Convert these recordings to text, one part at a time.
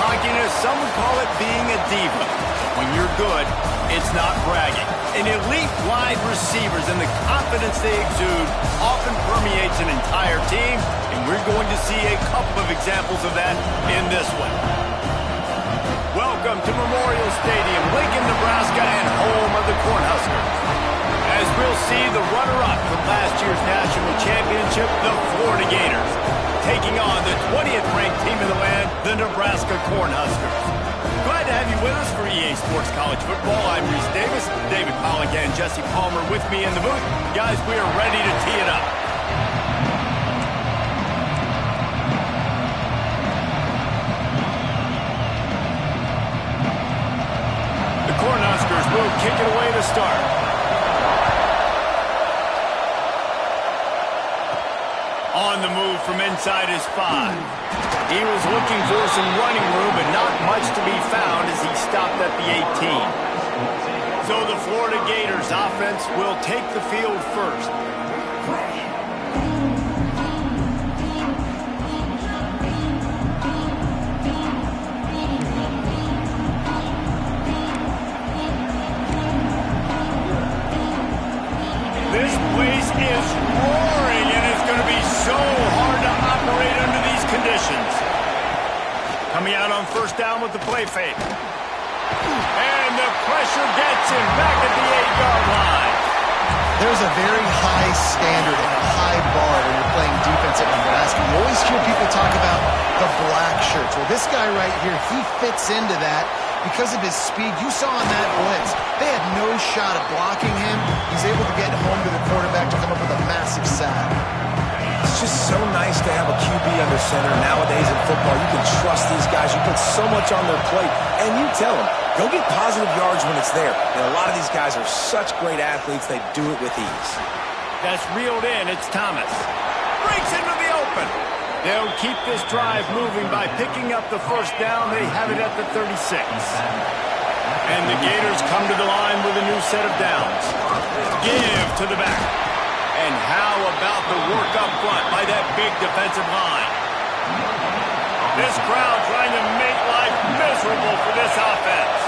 cockiness, some would call it being a diva. When you're good, it's not bragging. An elite wide receivers and the confidence they exude often permeates an entire team, and we're going to see a couple of examples of that in this one. Welcome to Memorial Stadium, Lincoln, Nebraska, and home of the Cornhuskers. As we'll see, the runner-up from last year's national championship, the Florida Gators, taking on the 20th ranked team in the land, the Nebraska Cornhuskers. Glad to have you with us for EA Sports College Football. I'm Reese Davis, David Pollack and Jesse Palmer with me in the booth. Guys, we are ready to tee it up. The Cornhuskers will kick it away to start. On the move from inside his 5. He was looking for some running room, but not much to be found as he stopped at the 18. So the Florida Gators offense will take the field first. This place is roaring, and it's going to be so hard to operate under these conditions. Coming out on first down with the play fake. And the pressure gets him back at the 8-yard line. There's a very high standard and a high bar when you're playing defense at Nebraska. You always hear people talk about the black shirts. Well, this guy right here, he fits into that because of his speed. You saw on that blitz, they had no shot at blocking him. He's able to get home to the quarterback to come up with a massive sack. It's just so nice to have a QB under center. Nowadays in football, you can trust these guys. You put so much on their plate, and you tell them, go get positive yards when it's there. And a lot of these guys are such great athletes, they do it with ease. That's reeled in. It's Thomas. Breaks into the open. They'll keep this drive moving by picking up the first down. They have it at the 36. And the Gators come to the line with a new set of downs. Give to the back. And how about the work up front by that big defensive line? This crowd trying to make life miserable for this offense.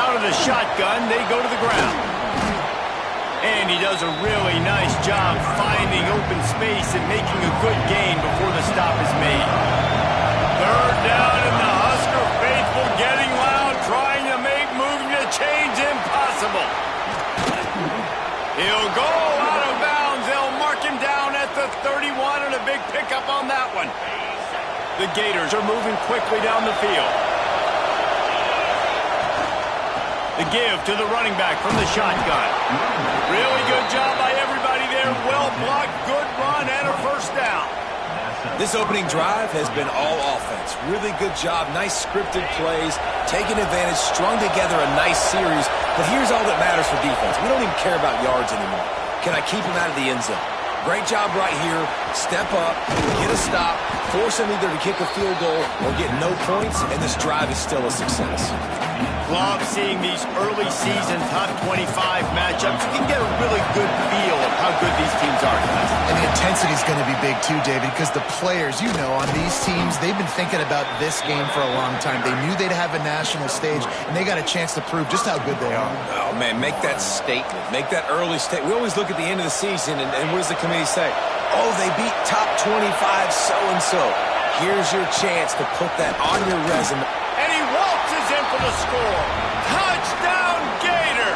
Out of the shotgun, they go to the ground. And he does a really nice job finding open space and making a good gain before the stop is made. Third down, and the Husker faithful getting loud, trying to make moving the chains impossible. He'll go out of bounds. They'll mark him down at the 31, and a big pickup on that one. The Gators are moving quickly down the field. The give to the running back from the shotgun. Really good job by everybody there. Well blocked, good run, and a first down. This opening drive has been all offense. Really good job, nice scripted plays, taking advantage, strung together a nice series. But here's all that matters for defense. We don't even care about yards anymore. Can I keep him out of the end zone? Great job right here. Step up, get a stop, force him either to kick a field goal or get no points, and this drive is still a success. Love seeing these early season top 25 matchups. You can get a really good feel of how good these teams are, guys. And the intensity is going to be big too, David, because the players, you know, on these teams, they've been thinking about this game for a long time. They knew they'd have a national stage, and they got a chance to prove just how good they are. Oh, man, make that statement. Make that early statement. We always look at the end of the season, and what does the committee say? Oh, they beat top 25 so-and-so. Here's your chance to put that on your resume. And he waltzes in for the score. Touchdown, Gator!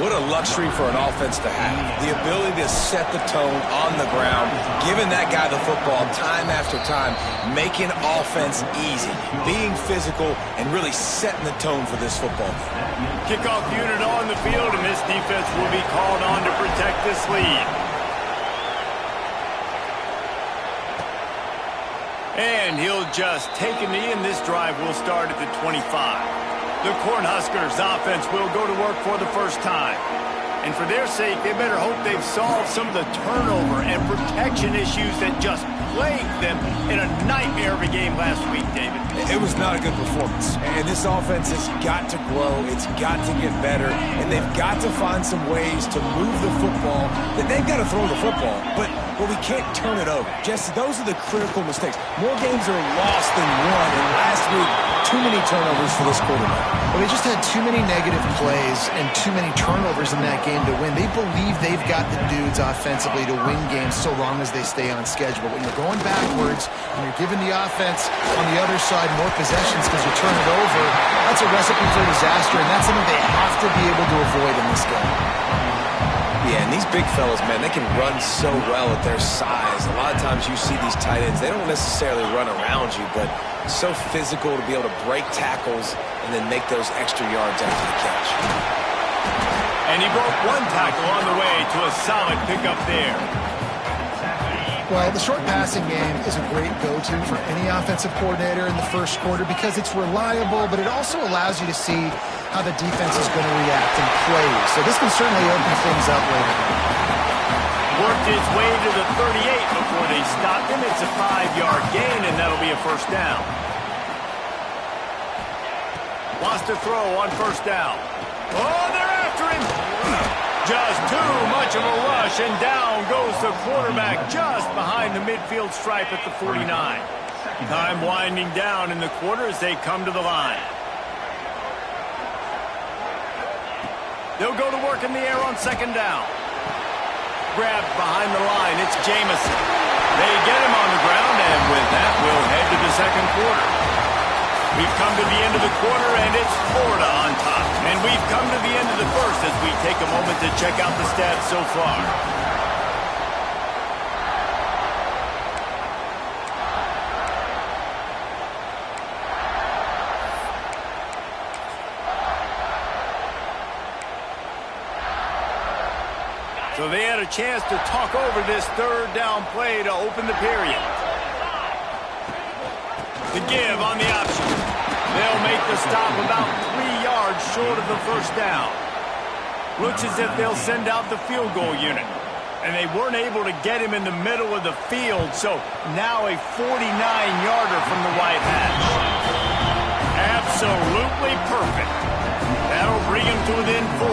What a luxury for an offense to have. The ability to set the tone on the ground, giving that guy the football time after time, making offense easy, being physical, and really setting the tone for this football game. Kickoff unit on the field, and this defense will be called on to protect this lead. And he'll just take a knee, and this drive will start at the 25. The Cornhuskers offense will go to work for the first time. And for their sake, they better hope they've solved some of the turnover and protection issues that just plagued them in a nightmare of a game last week, David. It was not a good performance. And this offense has got to grow. It's got to get better. And they've got to find some ways to move the football. They've got to throw the football, but we can't turn it over. Jesse, those are the critical mistakes. More games are lost than won. And last week, too many turnovers for this quarterback. Well, they just had too many negative plays and too many turnovers in that game to win. They believe they've got the dudes offensively to win games so long as they stay on schedule. But when you're going backwards and you're giving the offense on the other side more possessions because you turn it over, that's a recipe for disaster, and that's something they have to be able to avoid in this game. Yeah, and these big fellas, man, they can run so well at their size. A lot of times you see these tight ends, they don't necessarily run around you, but so physical to be able to break tackles and then make those extra yards after the catch. And he broke one tackle on the way to a solid pickup there. Well, the short passing game is a great go-to for any offensive coordinator in the first quarter because it's reliable, but it also allows you to see how the defense is going to react and play. So this can certainly open things up later. Worked his way to the 38 before they stopped him. It's a 5-yard gain, and that'll be a first down. Wants to throw on first down. Oh, they're after him. Just too much of a rush, and down goes the quarterback just behind the midfield stripe at the 49. Time winding down in the quarter as they come to the line. They'll go to work in the air on second down. Grabbed behind the line, it's Jamison. They get him on the ground, and with that, we'll head to the second quarter. We've come to the end of the quarter, and it's Florida on top. And we've come to the end of the first as we take a moment to check out the stats so far. So they had a chance to talk over this third down play to open the period. The give on the option. They'll make the stop about 3 yards short of the first down. Looks as if they'll send out the field goal unit. And they weren't able to get him in the middle of the field, so now a 49-yarder from the white hatch. Absolutely perfect. That'll bring him to within 4.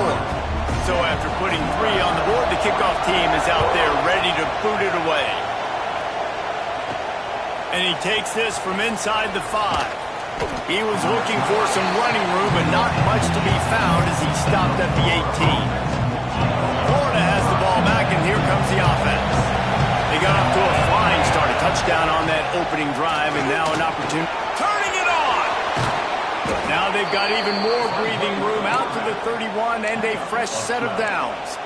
So after putting 3 on the board, the kickoff team is out there ready to boot it away. And he takes this from inside the 5. He was looking for some running room, but not much to be found as he stopped at the 18. Florida has the ball back, and here comes the offense. They got off to a flying start, a touchdown on that opening drive, and now an opportunity. Turning it on! Now they've got even more breathing room out to the 31 and a fresh set of downs.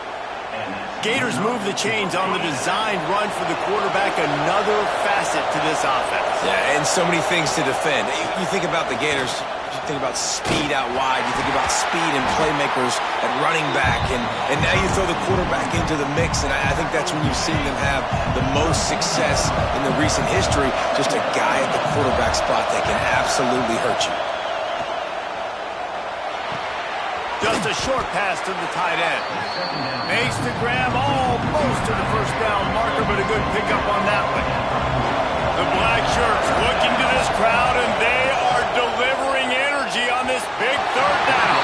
Gators move the chains on the designed run for the quarterback, another facet to this offense. Yeah, and so many things to defend. You think about the Gators, you think about speed out wide, you think about speed and playmakers at running back, and now you throw the quarterback into the mix, and I think that's when you've seen them have the most success in the recent history. Just a guy at the quarterback spot that can absolutely hurt you. Just a short pass to the tight end. Makes the grab almost to the first down marker, but a good pickup on that one. The black shirts looking to this crowd, and they are delivering energy on this big third down.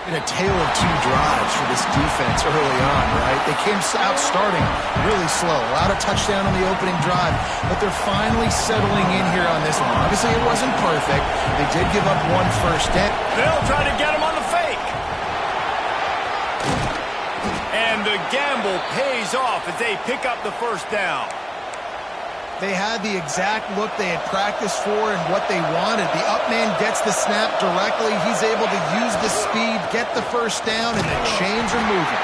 In a tale of 2 drives for this defense early on, right? They came out starting really slow. A lot of touchdown on the opening drive, but they're finally settling in here on this one. Obviously, it wasn't perfect. They did give up 1 first down. They'll try to get him on the fake. And the gamble pays off as they pick up the first down. They had the exact look they had practiced for and what they wanted. The up man gets the snap directly. He's able to use the speed, get the first down, and the chains are moving.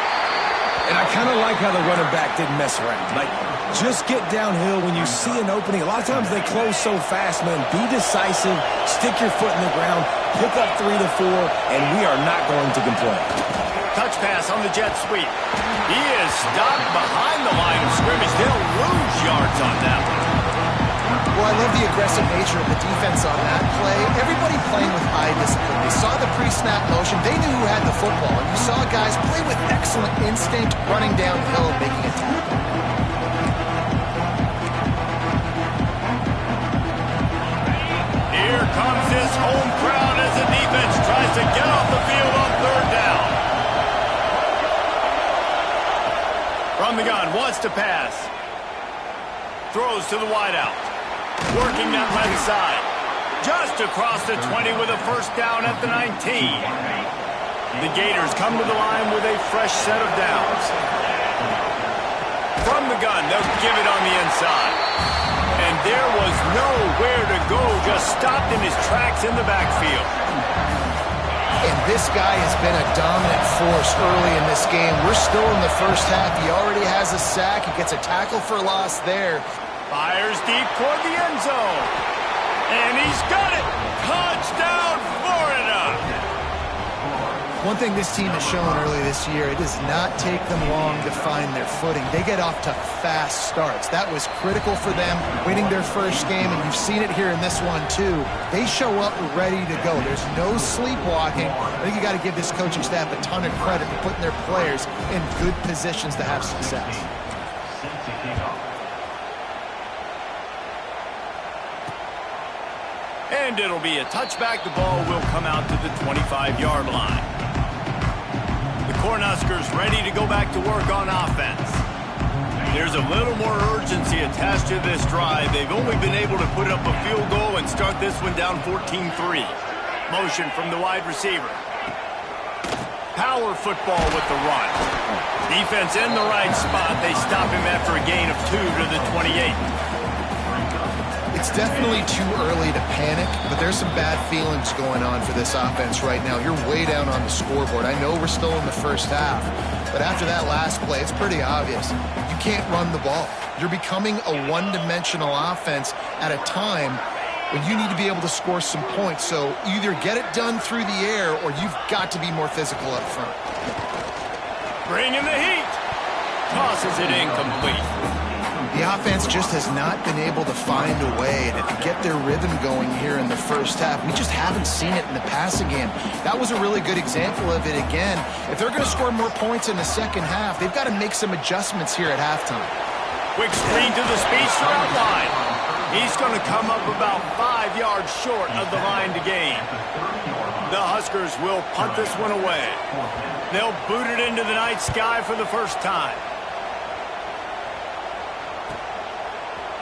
And I kind of like how the running back didn't mess around. Like, just get downhill when you see an opening. A lot of times they close so fast, man. Be decisive, stick your foot in the ground, pick up 3 to 4, and we are not going to complain. Touch pass on the jet sweep. He is stopped behind the line of scrimmage. They'll lose yards on that one. Well, I love the aggressive nature of the defense on that play. Everybody playing with eye discipline. They saw the pre-snap motion. They knew who had the football. And you saw guys play with excellent instinct, running downhill and making a tackle. wants to pass. Throws to the wideout. Working that left side. Just across the 20 with a first down at the 19. The Gators come to the line with a fresh set of downs. From the gun, they'll give it on the inside. And there was nowhere to go, just stopped in his tracks in the backfield. And this guy has been a dominant force early in this game. We're still in the first half. He already has a sack. He gets a tackle for loss there. Fires deep toward the end zone. And he's got it. Touchdown, Florida. One thing this team has shown early this year, it does not take them long to find their footing. They get off to fast starts. That was critical for them, winning their first game, and you've seen it here in this one too. They show up ready to go. There's no sleepwalking. I think you got to give this coaching staff a ton of credit for putting their players in good positions to have success. And it'll be a touchback. The ball will come out to the 25-yard line. The Cornhuskers ready to go back to work on offense. There's a little more urgency attached to this drive. They've only been able to put up a field goal and start this one down 14-3. Motion from the wide receiver. Power football with the run. Defense in the right spot. They stop him after a gain of 2 to the 28. It's definitely too early to panic, but there's some bad feelings going on for this offense right now. You're way down on the scoreboard. I know we're still in the first half, but after that last play, it's pretty obvious. You can't run the ball. You're becoming a one-dimensional offense at a time when you need to be able to score some points. So either get it done through the air or you've got to be more physical up front. Bringing the heat. Tosses it incomplete. The offense just has not been able to find a way to get their rhythm going here in the first half. We just haven't seen it in the passing game. That was a really good example of it again. If they're going to score more points in the second half, they've got to make some adjustments here at halftime. Quick screen to the speedster outline. He's going to come up about 5 yards short of the line to gain. The Huskers will punt this one away. They'll boot it into the night sky for the first time.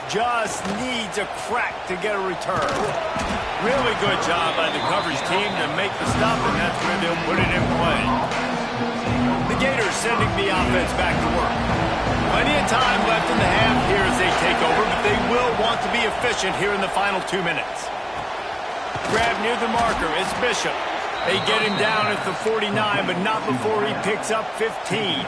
Just needs a crack to get a return. Really good job by the coverage team to make the stop, and that's where they'll put it in play. The Gators sending the offense back to work. Plenty of time left in the half here as they take over, but they will want to be efficient here in the final 2 minutes. Grab near the marker. It's Bishop. They get him down at the 49, but not before he picks up 15.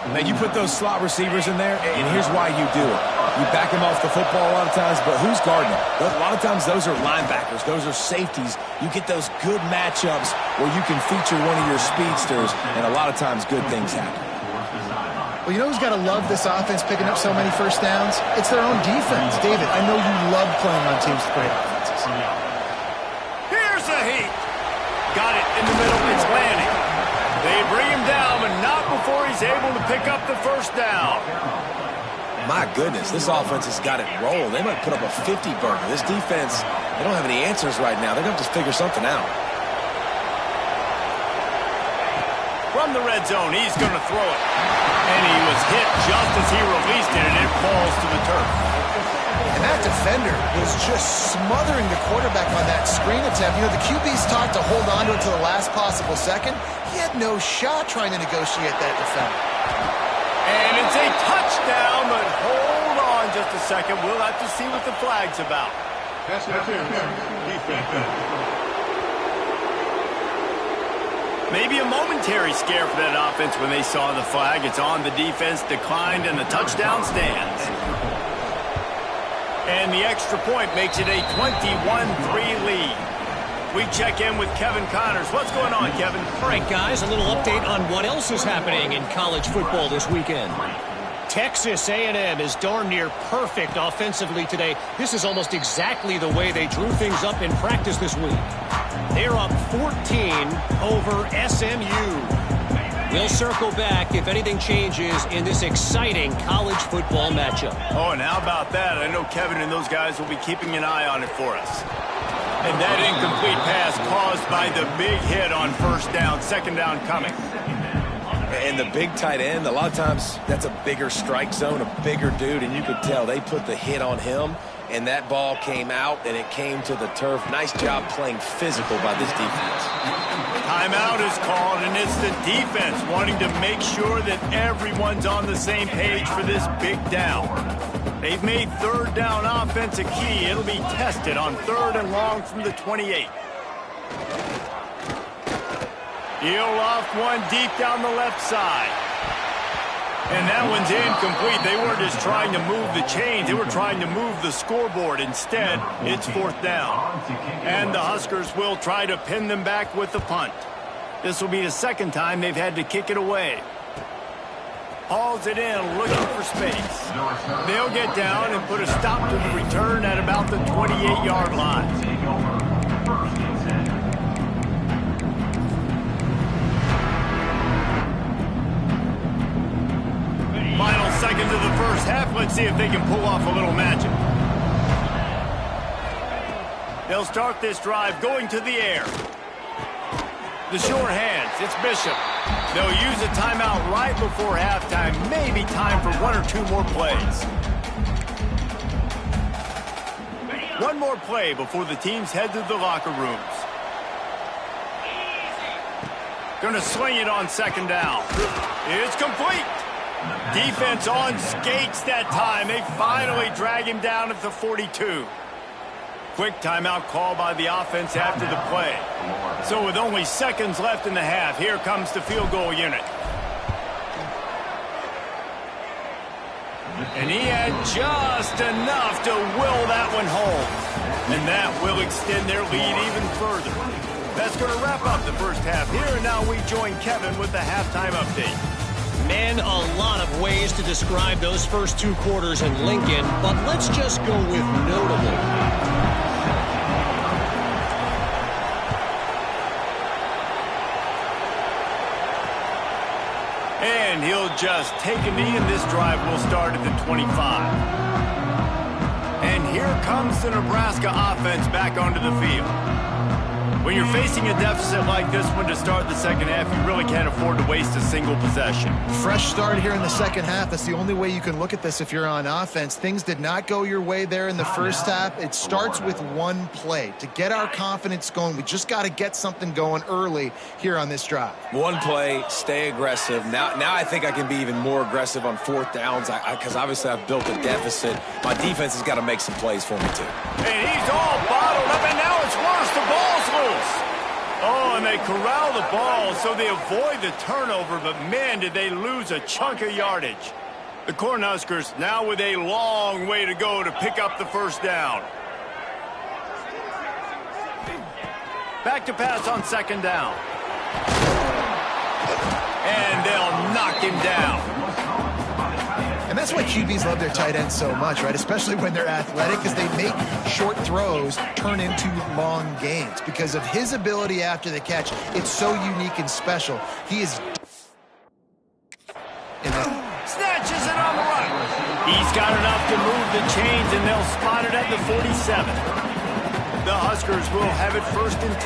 Now, you put those slot receivers in there, and here's why you do it. You back them off the football a lot of times, but who's guarding them? A lot of times, those are linebackers. Those are safeties. You get those good matchups where you can feature one of your speedsters, and a lot of times, good things happen. Well, you know who's got to love this offense picking up so many first downs? It's their own defense. David, I know you love playing on teams with great offenses. Here's the heat. Got it in the middle. It's landing. They bring him down, but not before he's able to pick up the first down. My goodness, this offense has got it rolling. They might put up a 50-burger. This defense, they don't have any answers right now. They're going to have to figure something out. From the red zone, he's going to throw it. And he was hit just as he released it, and it falls to the turf. And that defender was just smothering the quarterback on that screen attempt. You know, the QB's taught to hold on to it to the last possible second. He had no shot trying to negotiate that defender. And it's a touchdown, but hold on just a second. We'll have to see what the flag's about. That's defense. Maybe a momentary scare for that offense when they saw the flag. It's on, the defense declined, and the touchdown stands. And the extra point makes it a 21-3 lead. We check in with Kevin Connors. What's going on, Kevin? All right, guys, a little update on what else is happening in college football this weekend. Texas A&M is darn near perfect offensively today. This is almost exactly the way they drew things up in practice this week. They're up 14 over SMU. We'll circle back if anything changes in this exciting college football matchup. Oh, and how about that? I know Kevin and those guys will be keeping an eye on it for us. And that incomplete pass caused by the big hit on first down, second down coming. And the big tight end, a lot of times that's a bigger strike zone, a bigger dude, and you could tell they put the hit on him, and that ball came out, and it came to the turf. Nice job playing physical by this defense. Timeout is called, and it's the defense wanting to make sure that everyone's on the same page for this big down. They've made third down offense a key. It'll be tested on 3rd and long from the 28. He'll off one deep down the left side. And that one's incomplete. They weren't just trying to move the chains. They were trying to move the scoreboard. Instead, it's 4th down. And the Huskers will try to pin them back with the punt. This will be the 2nd time they've had to kick it away. Hauls it in, looking for space. They'll get down and put a stop to the return at about the 28-yard line. Final seconds of the first half. Let's see if they can pull off a little magic. They'll start this drive going to the air. The short hands. It's Bishop. They'll use a timeout right before halftime. Maybe time for 1 or 2 more plays. One more play before the teams head to the locker rooms. Going to sling it on 2nd down. It's complete. Defense on skates that time. They finally drag him down at the 42. Quick timeout call by the offense after the play. So with only seconds left in the half, here comes the field goal unit. And he had just enough to will that one home. And that will extend their lead even further. That's going to wrap up the first half here. And now we join Kevin with the halftime update. Man, a lot of ways to describe those first 2 quarters in Lincoln, but let's just go with notable. And he'll just take a knee, and this drive will start at the 25. And here comes the Nebraska offense back onto the field. When you're facing a deficit like this one to start the second half, you really can't afford to waste a single possession. Fresh start here in the second half. That's the only way you can look at this if you're on offense. Things did not go your way there in the first half. It starts with one play. To get our confidence going, we just got to get something going early here on this drive. One play, stay aggressive. Now I think I can be even more aggressive on 4th downs because obviously I've built a deficit. My defense has got to make some plays for me too. And he's all bottled up, and now it's worse. The ball's loose. Oh, and they corral the ball, so they avoid the turnover, but man, did they lose a chunk of yardage. The Cornhuskers now with a long way to go to pick up the first down. Back to pass on 2nd down. And they'll knock him down. And that's why QBs love their tight ends so much, right? Especially when they're athletic, because they make short throws turn into long gains. Because of his ability after the catch, it's so unique and special. He is... Snatches it on the run. He's got enough to move the chains, and they'll spot it at the 47. The Huskers will have it 1st and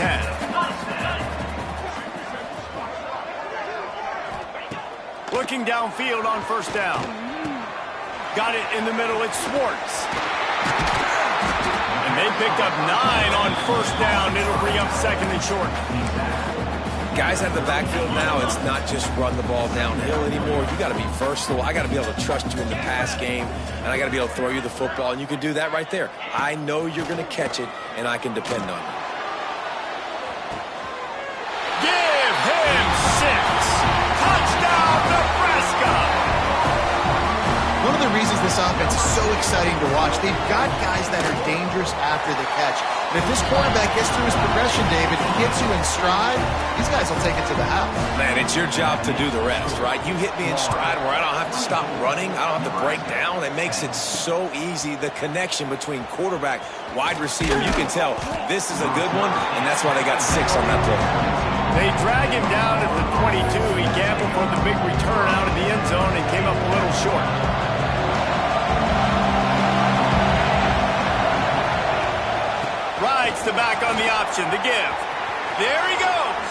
10. Looking downfield on 1st down. Got it in the middle. It's Schwartz. And they picked up 9 on 1st down. It'll bring up 2nd and short. Guys at the backfield now, it's not just run the ball downhill anymore. You got to be versatile. I got to be able to trust you in the pass game, and I got to be able to throw you the football, and you can do that right there. I know you're going to catch it, and I can depend on you. Give him 6. Touchdown, Nebraska. One of the reasons this offense is so exciting to watch, they've got guys that are dangerous after the catch. And if this quarterback gets through his progression, David, he gets you in stride, these guys will take it to the house. Man, it's your job to do the rest, right? You hit me in stride where I don't have to stop running. I don't have to break down. It makes it so easy. The connection between quarterback, wide receiver, you can tell this is a good one, and that's why they got 6 on that play. They drag him down at the 22. He gambled for the big return out of the end zone and came up a little short. Rides the back on the option, the give. There he goes.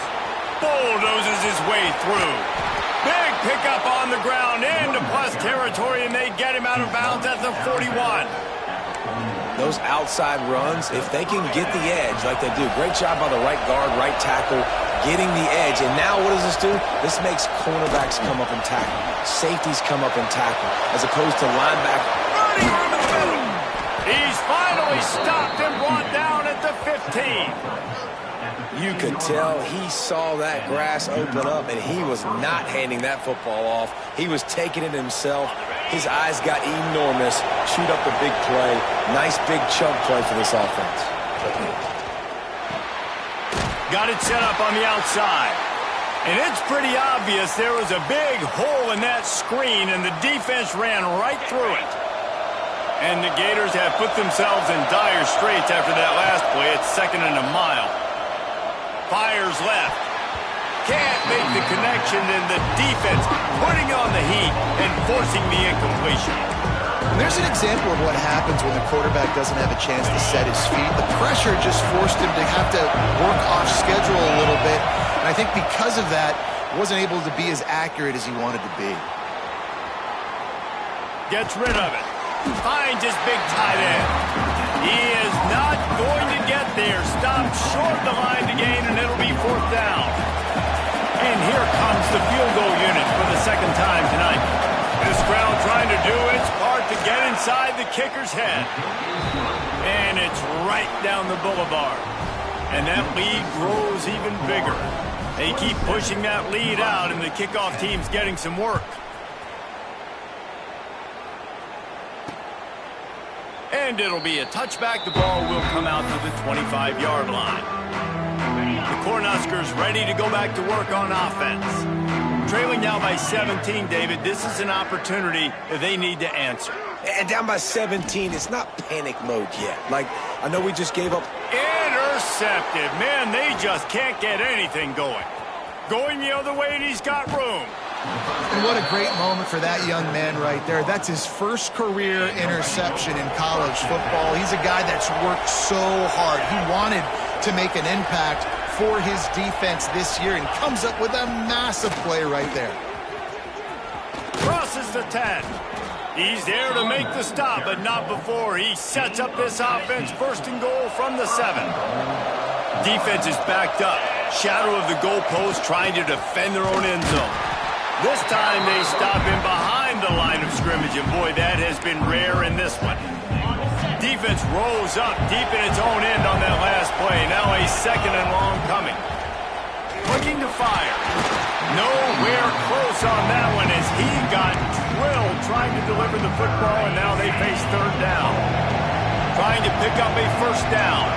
Bulldozes his way through. Big pickup on the ground into plus territory, and they get him out of bounds at the 41. Those outside runs, if they can get the edge like they do, great job by the right guard, right tackle, getting the edge. And now what does this do? This makes cornerbacks come up and tackle. Safeties come up and tackle, as opposed to linebacker. Running room in the middle. He's finally stopped and brought down at the 15. You could tell he saw that grass open up, and he was not handing that football off. He was taking it himself. His eyes got enormous. Chewed up a big play. Nice big chunk play for this offense. Got it set up on the outside. And it's pretty obvious there was a big hole in that screen, and the defense ran right through it. And the Gators have put themselves in dire straits after that last play. It's 2nd and a mile. Fires left. Can't make the connection, and the defense putting on the heat and forcing the incompletion. And there's an example of what happens when the quarterback doesn't have a chance to set his feet. The pressure just forced him to have to work off schedule a little bit. And I think because of that, wasn't able to be as accurate as he wanted to be. Gets rid of it. Finds his big tight end. He is not going to get there. Stopped short of the line to gain, and it'll be 4th down. And here comes the field goal unit for the 2nd time tonight. This crowd trying to do its part to get inside the kicker's head. And it's right down the boulevard. And that lead grows even bigger. They keep pushing that lead out, and the kickoff team's getting some work. And it'll be a touchback. The ball will come out to the 25-yard line. The Cornhuskers ready to go back to work on offense. Trailing now by 17, David. This is an opportunity that they need to answer. And down by 17, it's not panic mode yet. Like, I know we just gave up. Intercepted. Man, they just can't get anything going. Going the other way, and he's got room. And what a great moment for that young man right there. That's his first career interception in college football. He's a guy that's worked so hard. He wanted to make an impact for his defense this year and comes up with a massive play right there. Crosses the 10. He's there to make the stop, but not before. He sets up this offense 1st and goal from the 7. Defense is backed up. Shadow of the goalpost, trying to defend their own end zone. This time they stop him behind the line of scrimmage, and boy, that has been rare in this one. Defense rolls up deep in its own end on that last play. Now a 2nd and long coming. Looking to fire. Nowhere close on that one as he got drilled trying to deliver the football, and now they face 3rd down. Trying to pick up a 1st down.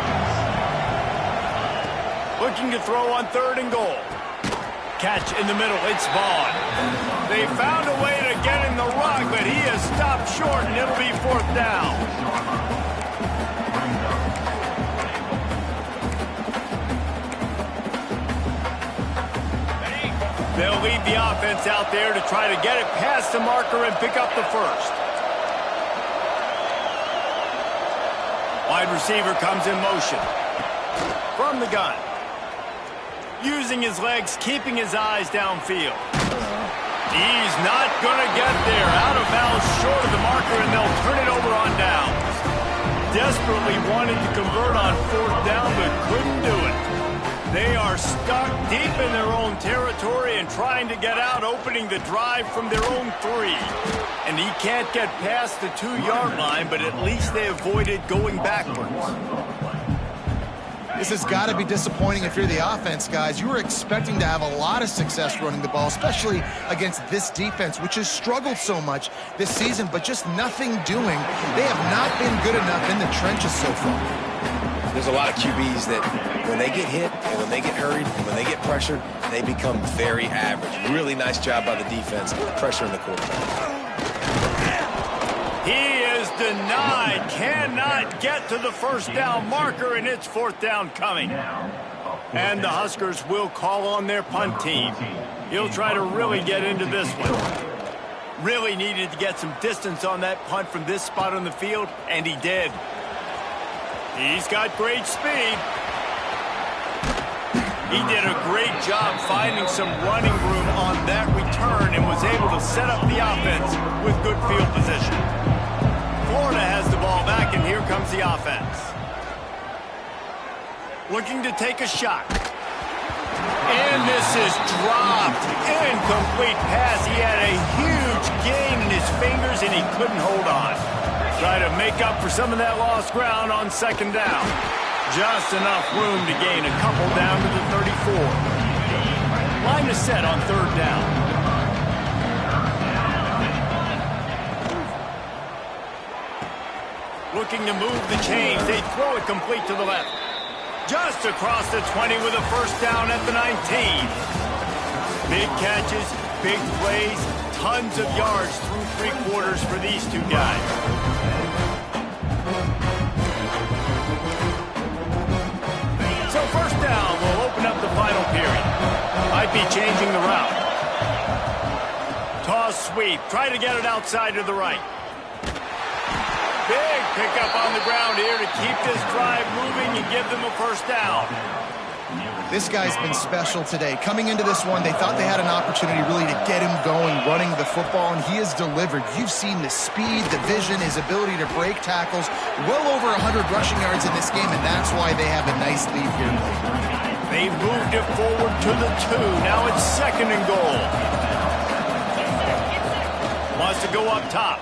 Looking to throw on 3rd and goal. Catch in the middle, it's Vaughn. They found a way to get in the rug, but he has stopped short, and it'll be 4th down. They'll lead the offense out there to try to get it past the marker and pick up the 1st. Wide receiver comes in motion. From the gun. Using his legs, keeping his eyes downfield. He's not going to get there. Out of bounds, short of the marker, and they'll turn it over on downs. Desperately wanted to convert on 4th down, but couldn't do it. They are stuck deep in their own territory and trying to get out, opening the drive from their own 3. And he can't get past the 2-yard line, but at least they avoided going backwards. This has got to be disappointing if you're the offense, guys. You were expecting to have a lot of success running the ball, especially against this defense, which has struggled so much this season, but just nothing doing. They have not been good enough in the trenches so far. There's a lot of QBs that when they get hit and when they get hurried and when they get pressured, they become very average. Really nice job by the defense, pressuring the quarterback. He is denied, cannot get to the 1st down marker, and it's 4th down coming. And the Huskers will call on their punt team. He'll try to really get into this one. Really needed to get some distance on that punt from this spot on the field, and he did. He's got great speed. He did a great job finding some running room on that return and was able to set up the offense with good field position. Florida has the ball back, and here comes the offense. Looking to take a shot. And this is dropped. Incomplete pass. He had a huge gain in his fingers, and he couldn't hold on. Try to make up for some of that lost ground on second down. Just enough room to gain a couple down to the 34. Line is set on third down. Looking to move the chains. They throw it complete to the left. Just across the 20 with a first down at the 19. Big catches, big plays, tons of yards through three quarters for these two guys. So first down will open up the final period. Might be changing the route. Toss sweep. Try to get it outside to the right. Big pickup on the ground here to keep this drive moving and give them a first down. This guy's been special today. Coming into this one, they thought they had an opportunity really to get him going, running the football, and he has delivered. You've seen the speed, the vision, his ability to break tackles. Well over 100 rushing yards in this game, and that's why they have a nice lead here. They've moved it forward to the 2. Now it's second and goal. Wants to go up top.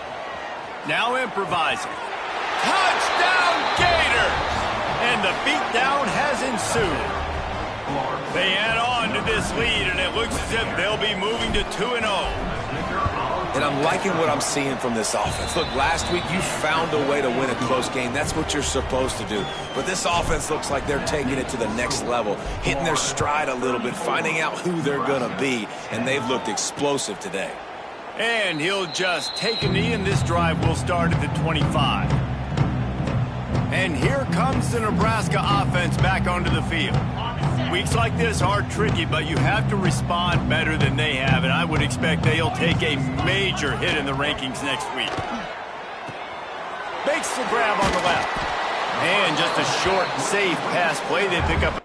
Now improvising. Touchdown Gators! And the beatdown has ensued. They add on to this lead, and it looks as if they'll be moving to 2-0. And I'm liking what I'm seeing from this offense. Look, last week you found a way to win a close game. That's what you're supposed to do. But this offense looks like they're taking it to the next level, hitting their stride a little bit, finding out who they're going to be, and they've looked explosive today. And he'll just take a knee, and this drive will start at the 25. And here comes the Nebraska offense back onto the field. Weeks like this are tricky, but you have to respond better than they have, and I would expect they'll take a major hit in the rankings next week. Makes the grab on the left. And just a short, safe pass play. They pick up.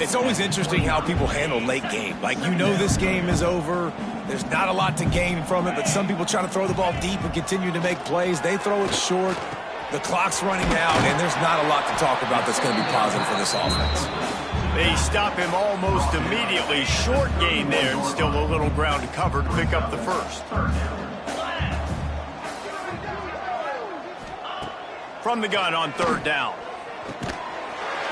It's always interesting how people handle late game. Like, you know this game is over. There's not a lot to gain from it, but some people try to throw the ball deep and continue to make plays. They throw it short. The clock's running out, and there's not a lot to talk about that's going to be positive for this offense. They stop him almost immediately. Short gain there, and still a little ground to cover to pick up the first. From the gun on third down.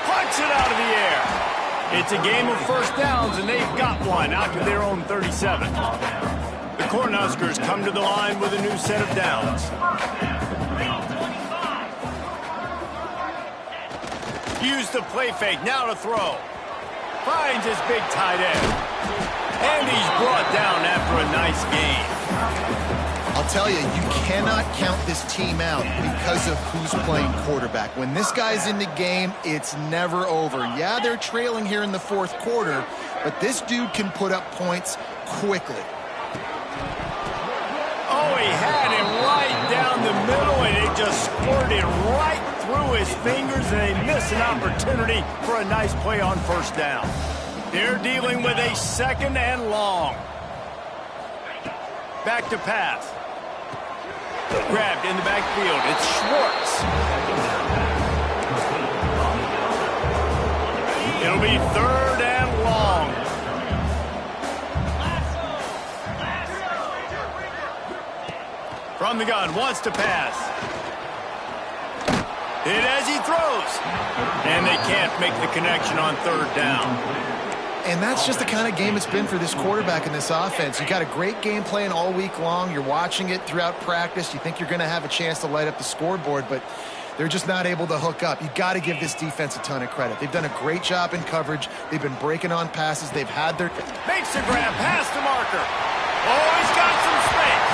Punch it out of the air. It's a game of first downs, and they've got one out to their own 37. The Cornhuskers come to the line with a new set of downs. Use the play fake, now to throw. Finds his big tight end. And he's brought down after a nice gain. I'll tell you, you cannot count this team out because of who's playing quarterback. When this guy's in the game, it's never over. Yeah, they're trailing here in the fourth quarter, but this dude can put up points quickly. Oh, he had him right down the middle, and it just squirted right through his fingers, and they miss an opportunity for a nice play on first down. They're dealing with a second and long. Back to pass. Grabbed in the backfield. It's Schwartz. It'll be third and long. From the gun, wants to pass. Hit as he throws. And they can't make the connection on third down. And that's just the kind of game it's been for this quarterback in this offense. You got a great game plan all week long. You're watching it throughout practice. You think you're going to have a chance to light up the scoreboard, but they're just not able to hook up. You got to give this defense a ton of credit. They've done a great job in coverage. They've been breaking on passes. They've had their... Makes the grab past the marker. Oh, he's got some space.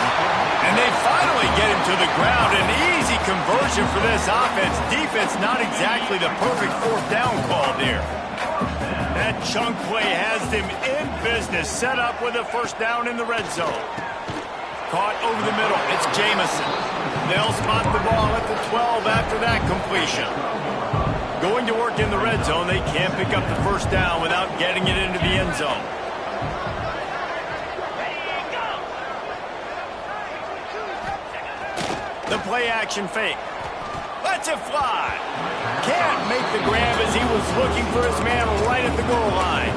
And they finally get him to the ground. An easy conversion for this offense. Defense not exactly the perfect fourth down call there. That chunk play has them in business, set up with a first down in the red zone. Caught over the middle. It's Jamison. They'll spot the ball at the 12 after that completion. Going to work in the red zone, they can't pick up the first down without getting it into the end zone. The play action fake. Lets it fly. Can't make the grab as he was looking for his man right at the goal line.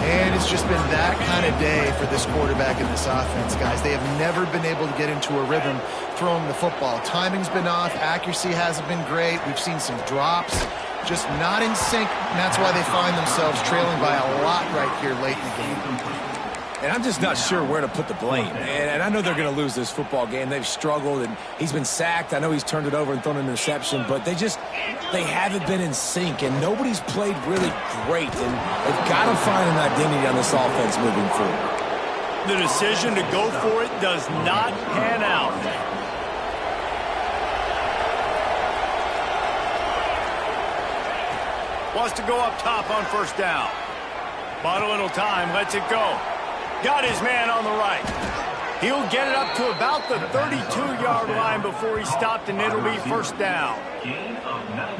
And it's just been that kind of day for this quarterback in this offense, guys. They have never been able to get into a rhythm throwing the football. Timing's been off. Accuracy hasn't been great. We've seen some drops. Just not in sync, and that's why they find themselves trailing by a lot right here late in the game. And I'm just not sure where to put the blame. And I know they're going to lose this football game. They've struggled, and he's been sacked. I know he's turned it over and thrown an interception, but they haven't been in sync, and nobody's played really great. And they've got to find an identity on this offense moving forward. The decision to go for it does not pan out. Wants to go up top on first down. Bought a little time, lets it go. Got his man on the right. He'll get it up to about the 32-yard line before he stopped, and it'll be first down.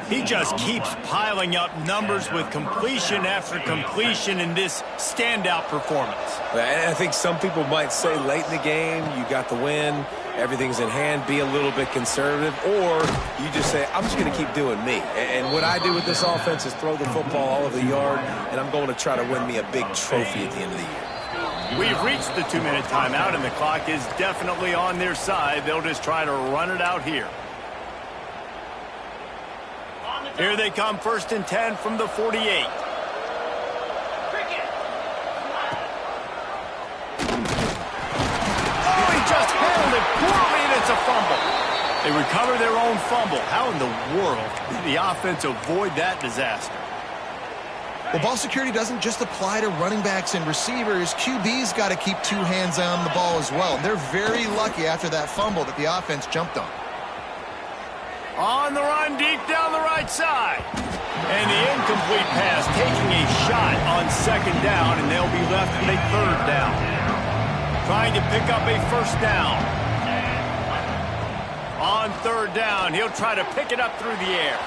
He just keeps piling up numbers with completion after completion in this standout performance. And I think some people might say late in the game, you got the win, everything's in hand, be a little bit conservative, or you just say, I'm just going to keep doing me. And what I do with this offense is throw the football all over the yard, and I'm going to try to win me a big trophy at the end of the year. We've reached the 2-minute timeout, and the clock is definitely on their side. They'll just try to run it out here. Here they come, 1st and 10 from the 48. Oh, he just handled it poorly, and it's a fumble. They recover their own fumble. How in the world did the offense avoid that disaster? Well, ball security doesn't just apply to running backs and receivers. QB's got to keep two hands on the ball as well. They're very lucky after that fumble that the offense jumped on. On the run, deep down the right side. And the incomplete pass taking a shot on 2nd down, and they'll be left with a 3rd down. Trying to pick up a first down. On 3rd down, he'll try to pick it up through the air.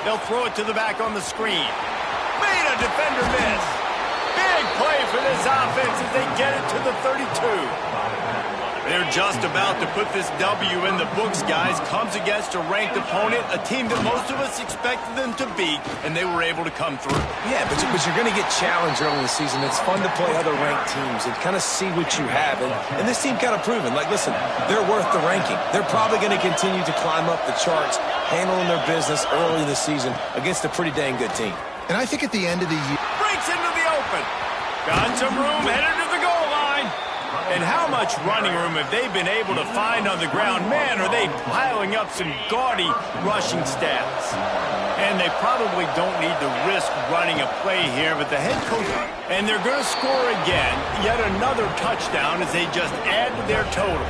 They'll throw it to the back on the screen. Made a defender miss. Big play for this offense as they get it to the 32. They're just about to put this W in the books, guys. Comes against a ranked opponent, a team that most of us expected them to beat, and they were able to come through. Yeah, but you're going to get challenged early in the season. It's fun to play other ranked teams and kind of see what you have. And this team kind of proven, like, listen, they're worth the ranking. They're probably going to continue to climb up the charts, handling their business early in the season against a pretty dang good team. And I think at the end of the year... Breaks into the open. Got some room, headed to the goal line. And how much running room have they been able to find on the ground? Man, are they piling up some gaudy rushing stats. And they probably don't need to risk running a play here, but the head coach... And they're going to score again. Yet another touchdown as they just add to their total.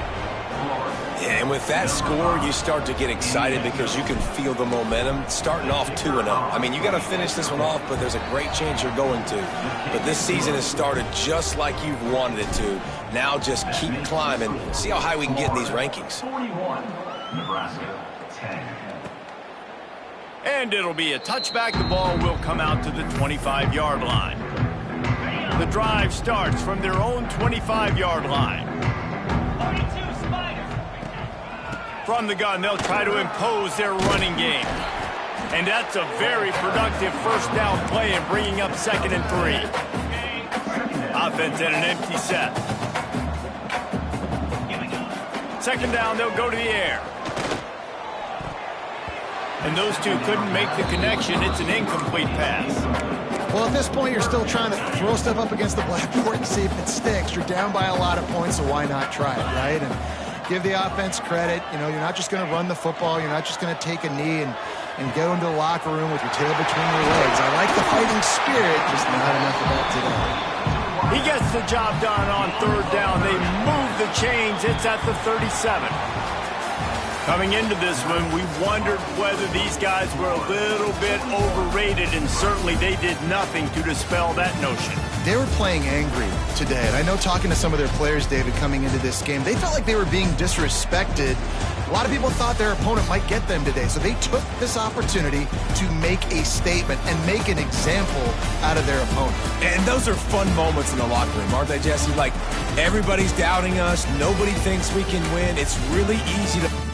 Yeah, and with that score, you start to get excited because you can feel the momentum starting off 2-0. I mean, you got to finish this one off, but there's a great chance you're going to. But this season has started just like you've wanted it to. Now just keep climbing. See how high we can get in these rankings. 41, Nebraska, 10. And it'll be a touchback. The ball will come out to the 25-yard line. The drive starts from their own 25-yard line. From the gun, they'll try to impose their running game. And that's a very productive first down play in bringing up 2nd and 3. Offense at an empty set. 2nd down, they'll go to the air. And those two couldn't make the connection. It's an incomplete pass. Well, at this point, you're still trying to throw stuff up against the blackboard and see if it sticks. You're down by a lot of points, so why not try it, right? And give the offense credit. You know, you're not just going to run the football. You're not just going to take a knee and go into the locker room with your tail between your legs. I like the fighting spirit, just not enough of that today. He gets the job done on 3rd down. They move the chains. It's at the 37. Coming into this one, we wondered whether these guys were a little bit overrated, and certainly they did nothing to dispel that notion. They were playing angry today, and I know talking to some of their players, David, coming into this game, they felt like they were being disrespected. A lot of people thought their opponent might get them today, so they took this opportunity to make a statement and make an example out of their opponent. And those are fun moments in the locker room, aren't they, Jesse? Like, everybody's doubting us. Nobody thinks we can win. It's really easy to